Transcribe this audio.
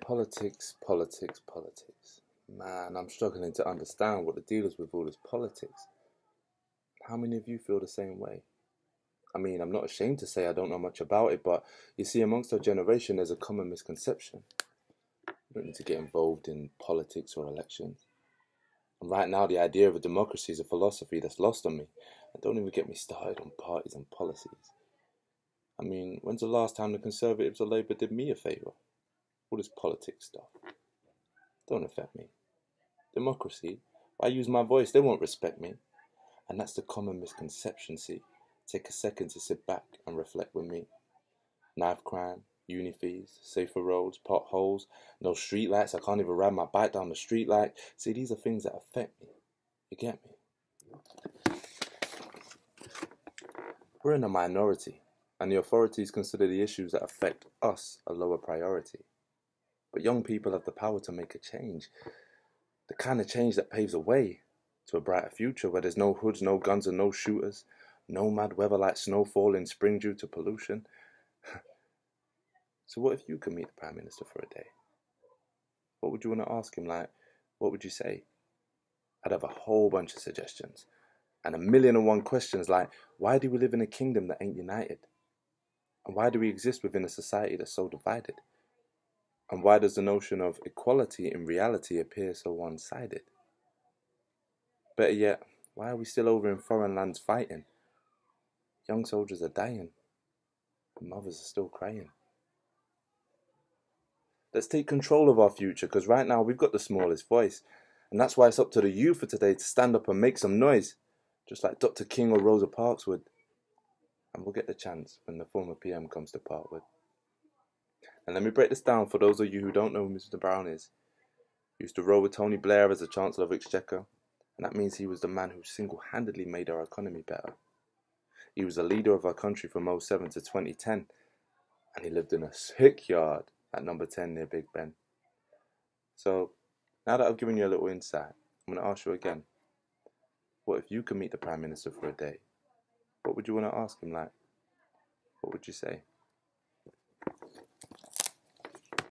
Politics, politics, politics. Man, I'm struggling to understand what the deal is with all this politics. How many of you feel the same way? I mean, I'm not ashamed to say I don't know much about it, but you see, amongst our generation, there's a common misconception. You don't need to get involved in politics or elections. And right now, the idea of a democracy is a philosophy that's lost on me. And don't even get me started on parties and policies. I mean, when's the last time the Conservatives or Labour did me a favour? All this politics stuff don't affect me. Democracy, why use my voice? They won't respect me. And that's the common misconception, see. Take a second to sit back and reflect with me. Knife crime, uni fees, safer roads, potholes, no street lights. I can't even ride my bike down the street light. See, these are things that affect me. You get me? We're in a minority, and the authorities consider the issues that affect us a lower priority. But young people have the power to make a change. The kind of change that paves a way to a brighter future where there's no hoods, no guns and no shooters, no mad weather like snowfall in spring due to pollution. So what if you could meet the Prime Minister for a day? What would you want to ask him? Like, what would you say? I'd have a whole bunch of suggestions and 1,000,001 questions like, why do we live in a kingdom that ain't united? And why do we exist within a society that's so divided? And why does the notion of equality in reality appear so one-sided? Better yet, why are we still over in foreign lands fighting? Young soldiers are dying, and mothers are still crying. Let's take control of our future, because right now we've got the smallest voice. And that's why it's up to the youth for today to stand up and make some noise, just like Dr. King or Rosa Parks would. And we'll get the chance when the former PM comes to Parkwood. And let me break this down for those of you who don't know who Mr. Brown is. He used to roll with Tony Blair as the Chancellor of Exchequer, and that means he was the man who single-handedly made our economy better. He was the leader of our country from '07 to 2010, and he lived in a sick yard at number 10 near Big Ben. So, now that I've given you a little insight, I'm going to ask you again. What if you could meet the Prime Minister for a day? What would you want to ask him like? What would you say?